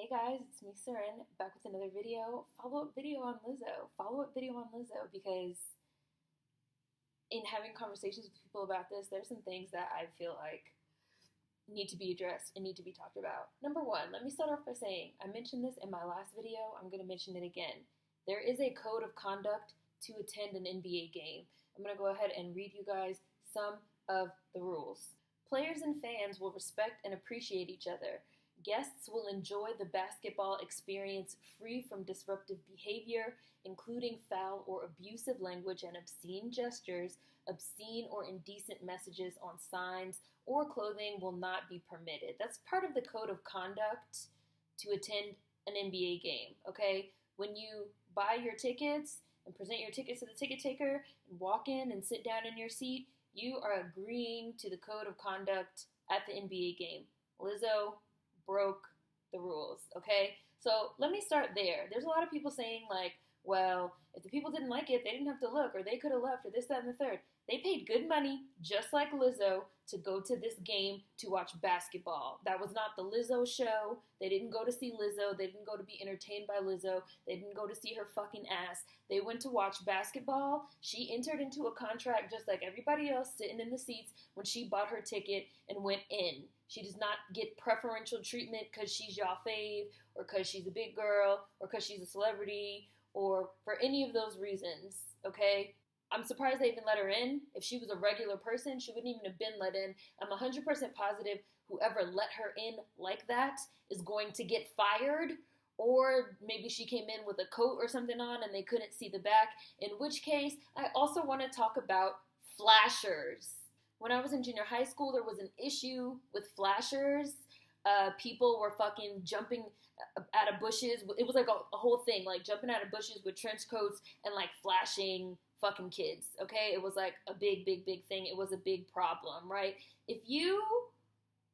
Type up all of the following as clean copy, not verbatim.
Hey guys, it's me, Seren, back with another video. Follow-up video on Lizzo. Follow-up video on Lizzo because in having conversations with people about this, there's some things that I feel like need to be addressed and need to be talked about. Number one, let me start off by saying, I mentioned this in my last video, I'm going to mention it again. There is a code of conduct to attend an NBA game. I'm going to go ahead and read you guys some of the rules. Players and fans will respect and appreciate each other. Guests will enjoy the basketball experience free from disruptive behavior, including foul or abusive language and obscene gestures. Obscene or indecent messages on signs or clothing will not be permitted. That's part of the code of conduct to attend an NBA game, okay? When you buy your tickets and present your tickets to the ticket taker and walk in and sit down in your seat, you are agreeing to the code of conduct at the NBA game. Lizzo broke the rules, okay? So let me start there. There's a lot of people saying like, well, if the people didn't like it, they didn't have to look, or they could have left, or this, that, and the third. They paid good money, just like Lizzo, to go to this game to watch basketball. That was not the Lizzo show. They didn't go to see Lizzo. They didn't go to be entertained by Lizzo. They didn't go to see her fucking ass. They went to watch basketball. She entered into a contract just like everybody else sitting in the seats when she bought her ticket and went in. She does not get preferential treatment because she's y'all fave, or because she's a big girl, or because she's a celebrity, or for any of those reasons, okay? I'm surprised they even let her in. If she was a regular person, she wouldn't even have been let in. I'm 100% positive whoever let her in like that is going to get fired, or maybe she came in with a coat or something on and they couldn't see the back, in which case I also want to talk about flashers. When I was in junior high school, there was an issue with flashers. People were fucking jumping out of bushes. It was like a whole thing, like jumping out of bushes with trench coats and like flashing fucking kids, okay? It was like a big, big, big thing. It was a big problem, right? If you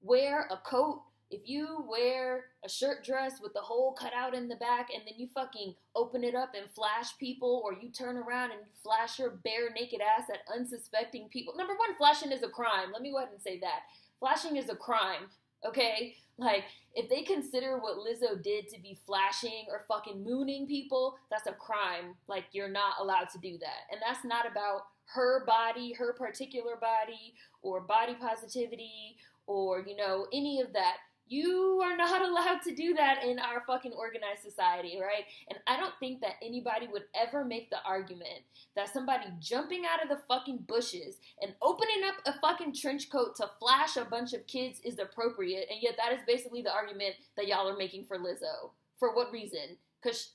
wear a coat, if you wear a shirt dress with the hole cut out in the back and then you fucking open it up and flash people, or you turn around and you flash your bare naked ass at unsuspecting people. Number one, flashing is a crime. Let me go ahead and say that. Flashing is a crime, okay? Like, if they consider what Lizzo did to be flashing or fucking mooning people, that's a crime. Like, you're not allowed to do that. And that's not about her body, her particular body, or body positivity, or, you know, any of that. You are not allowed to do that in our fucking organized society, right? And I don't think that anybody would ever make the argument that somebody jumping out of the fucking bushes and opening up a fucking trench coat to flash a bunch of kids is appropriate, and yet that is basically the argument that y'all are making for Lizzo. For what reason? Because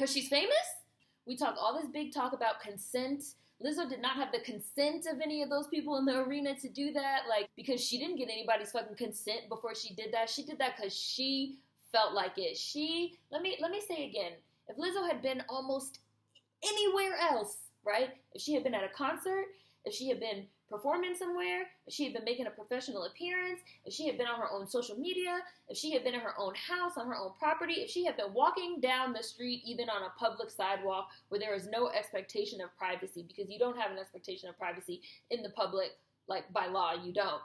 she's famous? We talk all this big talk about consent. Lizzo did not have the consent of any of those people in the arena to do that, like, because she didn't get anybody's fucking consent before she did that. She did that because she felt like it. Let me say again, if Lizzo had been almost anywhere else, right? If she had been at a concert, if she had been performing somewhere, if she had been making a professional appearance, if she had been on her own social media, if she had been in her own house, on her own property, if she had been walking down the street, even on a public sidewalk where there is no expectation of privacy, because you don't have an expectation of privacy in the public, like by law, you don't.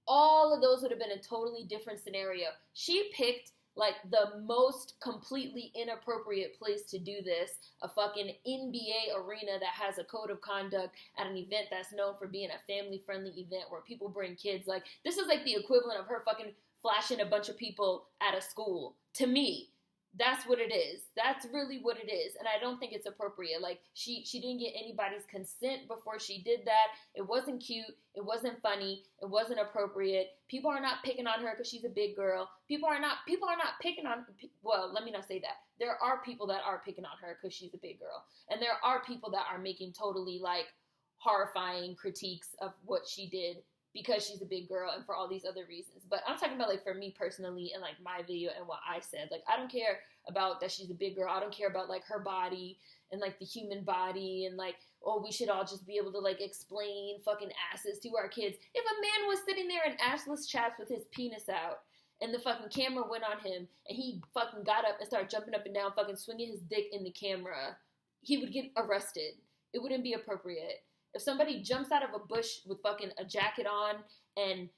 All of those would have been a totally different scenario. She picked like the most completely inappropriate place to do this, a fucking NBA arena that has a code of conduct at an event that's known for being a family-friendly event where people bring kids. Like, this is like the equivalent of her fucking flashing a bunch of people at a school. To me, that's what it is. That's really what it is. And I don't think it's appropriate. Like, she didn't get anybody's consent before she did that. It wasn't cute. It wasn't funny. It wasn't appropriate. People are not picking on her because she's a big girl. People are not picking on, well, let me not say that. There are people that are picking on her because she's a big girl. And there are people that are making totally, like, horrifying critiques of what she did because she's a big girl and for all these other reasons. But I'm talking about, like, for me personally and, like, my video and what I said. Like, I don't care about that she's a big girl. I don't care about, like, her body and, like, the human body and, like, oh, we should all just be able to, like, explain fucking asses to our kids. If a man was sitting there in assless chaps with his penis out and the fucking camera went on him and he fucking got up and started jumping up and down, fucking swinging his dick in the camera, he would get arrested. It wouldn't be appropriate. If somebody jumps out of a bush with fucking a jacket on and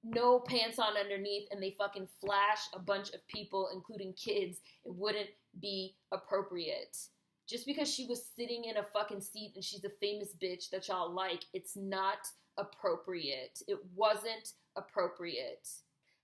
no pants on underneath, and they fucking flash a bunch of people, including kids, it wouldn't be appropriate. Just because she was sitting in a fucking seat and she's a famous bitch that y'all like, it's not appropriate. It wasn't appropriate.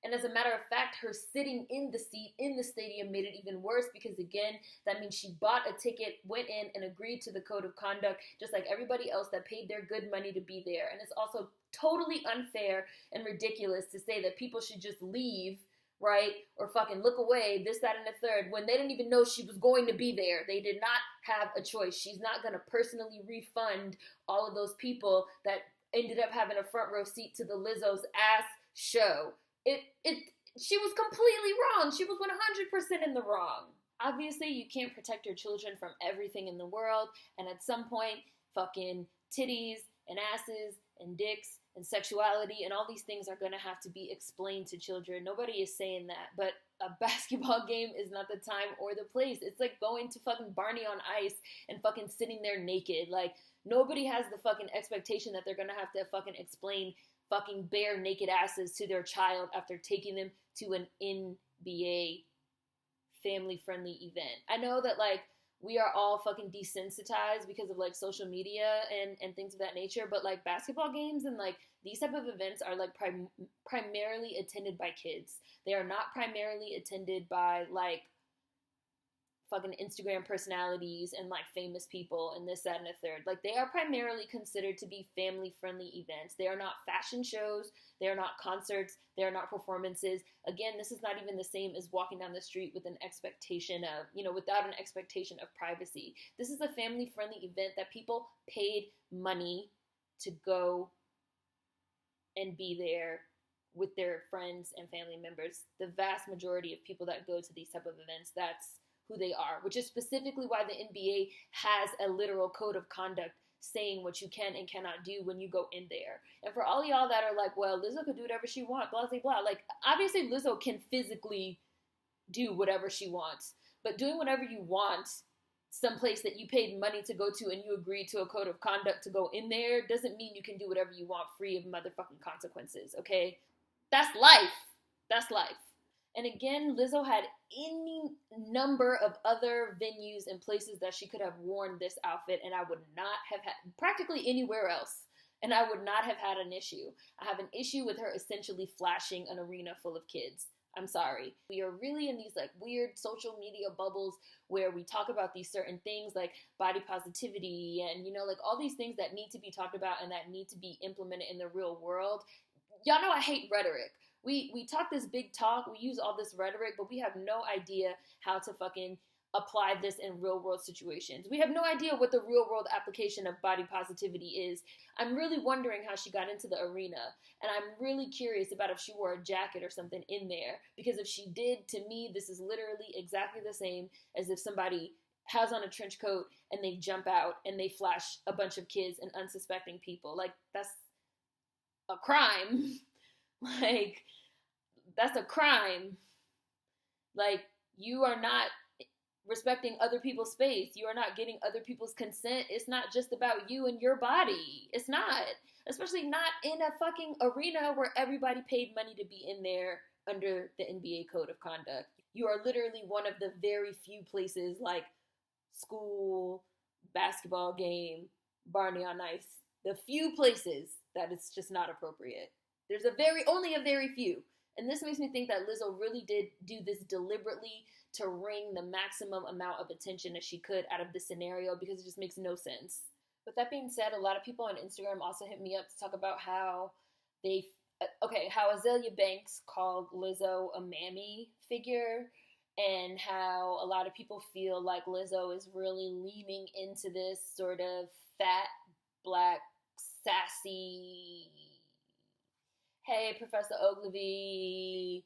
And as a matter of fact, her sitting in the seat in the stadium made it even worse because, again, that means she bought a ticket, went in, and agreed to the code of conduct, just like everybody else that paid their good money to be there. And it's also totally unfair and ridiculous to say that people should just leave, right, or fucking look away, this, that, and the third, when they didn't even know she was going to be there. They did not have a choice. She's not going to personally refund all of those people that ended up having a front row seat to the Lizzo's ass show. She was completely wrong. She was 100% in the wrong. Obviously, you can't protect your children from everything in the world, and at some point, fucking titties and asses and dicks and sexuality and all these things are going to have to be explained to children. Nobody is saying that, but a basketball game is not the time or the place. It's like going to fucking Barney on Ice and fucking sitting there naked. Like, nobody has the fucking expectation that they're going to have to fucking explain fucking bare naked asses to their child after taking them to an NBA family-friendly event. I know that, like, we are all fucking desensitized because of, like, social media and things of that nature, but, like, basketball games and, like, these type of events are, like, primarily attended by kids. They are not primarily attended by, like, fucking Instagram personalities and, like, famous people and this, that, and the third. Like, they are primarily considered to be family-friendly events. They are not fashion shows. They are not concerts. They are not performances. Again, this is not even the same as walking down the street with an expectation of, without an expectation of privacy. This is a family-friendly event that people paid money to go and be there with their friends and family members. The vast majority of people that go to these type of events, that's who they are, which is specifically why the NBA has a literal code of conduct saying what you can and cannot do when you go in there. And for all y'all that are like, well, Lizzo could do whatever she wants, blah, blah, blah. Like, obviously Lizzo can physically do whatever she wants, but doing whatever you want someplace that you paid money to go to and you agreed to a code of conduct to go in there doesn't mean you can do whatever you want free of motherfucking consequences, okay? That's life. That's life. And again, Lizzo had any number of other venues and places that she could have worn this outfit, and I would not have had practically anywhere else, and I would not have had an issue. I have an issue with her essentially flashing an arena full of kids. I'm sorry. We are really in these like weird social media bubbles where we talk about these certain things like body positivity and, like all these things that need to be talked about and that need to be implemented in the real world. Y'all know I hate rhetoric. We talk this big talk, we use all this rhetoric, but we have no idea how to fucking apply this in real world situations. We have no idea what the real world application of body positivity is. I'm really wondering how she got into the arena, and I'm really curious about if she wore a jacket or something in there, because if she did, to me, this is literally exactly the same as if somebody has on a trench coat and they jump out and they flash a bunch of kids and unsuspecting people. Like, that's a crime. Like, that's a crime. Like, you are not respecting other people's space. You are not getting other people's consent. It's not just about you and your body. It's not. Especially not in a fucking arena where everybody paid money to be in there under the NBA code of conduct. You are literally one of the very few places like school, basketball game, Barney on Ice. The few places that it's just not appropriate. There's only a very few. And this makes me think that Lizzo really did do this deliberately to wring the maximum amount of attention that she could out of this scenario, because it just makes no sense. With that being said, a lot of people on Instagram also hit me up to talk about how how Azalea Banks called Lizzo a mammy figure, and how a lot of people feel like Lizzo is really leaning into this sort of fat, black, sassy, hey, Professor Ogilvy,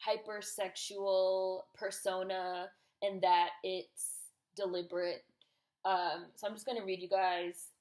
hypersexual persona, and that it's deliberate. So I'm just going to read you guys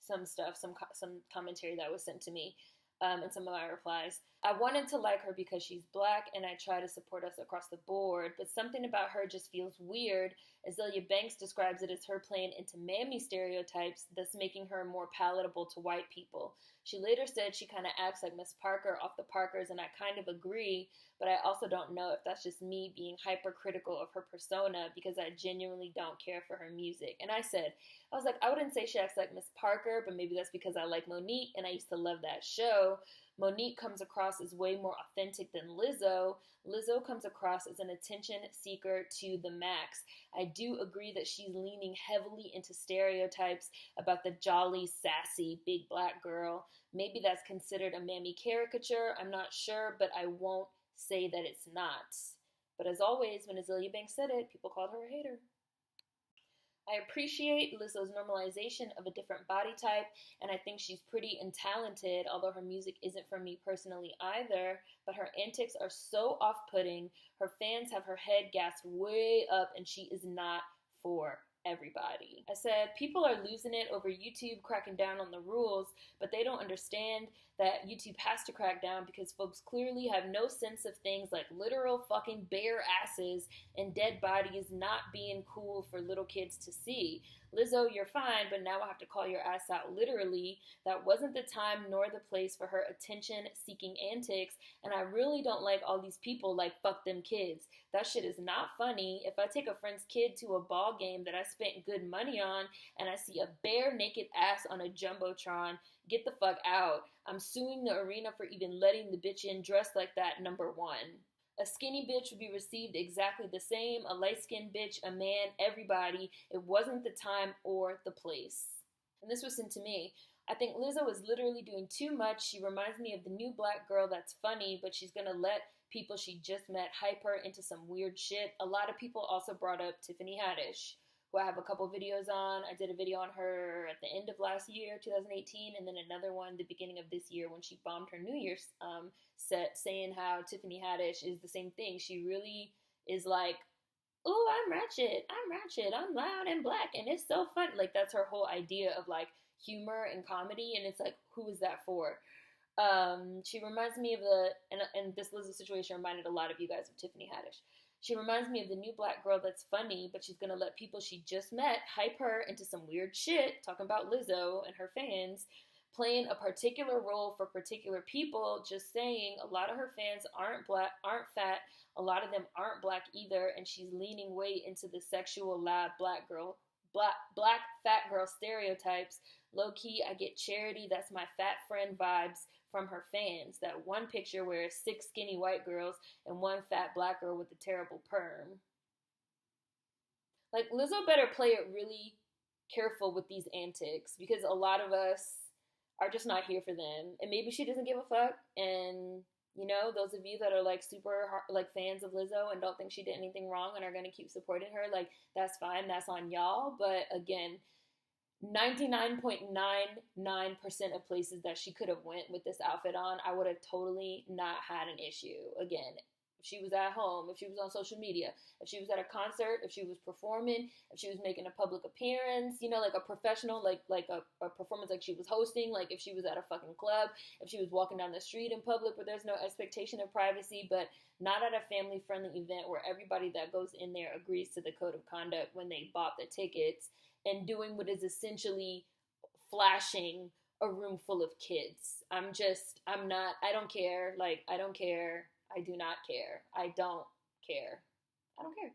some stuff, some commentary that was sent to me, and some of my replies. I wanted to like her because she's black, and I try to support us across the board, but something about her just feels weird. Azalea Banks describes it as her playing into mammy stereotypes, thus making her more palatable to white people. She later said she kind of acts like Miss Parker off the Parkers, and I kind of agree, but I also don't know if that's just me being hypercritical of her persona because I genuinely don't care for her music. And I said, I was like, I wouldn't say she acts like Miss Parker, but maybe that's because I like Monique and I used to love that show. Monique comes across as way more authentic than Lizzo. Lizzo comes across as an attention seeker to the max. I do agree that she's leaning heavily into stereotypes about the jolly, sassy, big black girl. Maybe that's considered a mammy caricature. I'm not sure, but I won't say that it's not. But as always, when Azealia Banks said it, people called her a hater. I appreciate Lizzo's normalization of a different body type, and I think she's pretty untalented, although her music isn't for me personally either. But her antics are so off-putting. Her fans have her head gassed way up, and she is not for everybody. I said, people are losing it over YouTube cracking down on the rules, but they don't understand that YouTube has to crack down because folks clearly have no sense of things like literal fucking bare asses and dead bodies not being cool for little kids to see. Lizzo, you're fine, but now I have to call your ass out literally. That wasn't the time nor the place for her attention-seeking antics, and I really don't like all these people like fuck them kids. That shit is not funny. If I take a friend's kid to a ball game that I spent good money on and I see a bare naked ass on a jumbotron, get the fuck out. I'm suing the arena for even letting the bitch in dressed like that, number one. A skinny bitch would be received exactly the same. A light-skinned bitch, a man, everybody. It wasn't the time or the place. And this was sent to me. I think Lizzo is literally doing too much. She reminds me of the new black girl that's funny, but she's gonna let people she just met hype her into some weird shit. A lot of people also brought up Tiffany Haddish, who I have a couple videos on. I did a video on her at the end of last year, 2018, and then another one the beginning of this year when she bombed her New Year's set, saying how Tiffany Haddish is the same thing. She really is like, oh, I'm ratchet, I'm loud and black, and it's so fun. Like, that's her whole idea of like humor and comedy, and it's like, who is that for? She reminds me of and this Lizzo situation reminded a lot of you guys of Tiffany Haddish. She reminds me of the new black girl that's funny, but she's gonna let people she just met hype her into some weird shit, talking about Lizzo and her fans, playing a particular role for particular people. Just saying, a lot of her fans aren't black, aren't fat, a lot of them aren't black either, and she's leaning way into the sexual, loud black fat girl stereotypes. Low-key, I get Charity, that's my fat friend vibes from her fans. That one picture where it's 6 skinny white girls and one fat black girl with a terrible perm. Like, Lizzo better play it really careful with these antics because a lot of us are just not here for them. And maybe she doesn't give a fuck. And, you know, those of you that are like super like fans of Lizzo and don't think she did anything wrong and are going to keep supporting her, like, that's fine. That's on y'all. But again, 99.99% of places that she could have went with this outfit on, I would have totally not had an issue. Again, if she was at home, if she was on social media, if she was at a concert, if she was performing, if she was making a public appearance, you know, like a professional, like a performance like she was hosting, like if she was at a fucking club, if she was walking down the street in public where there's no expectation of privacy, but not at a family-friendly event where everybody that goes in there agrees to the code of conduct when they bought the tickets, and doing what is essentially flashing a room full of kids. I don't care. Like, I don't care. I do not care. I don't care. I don't care.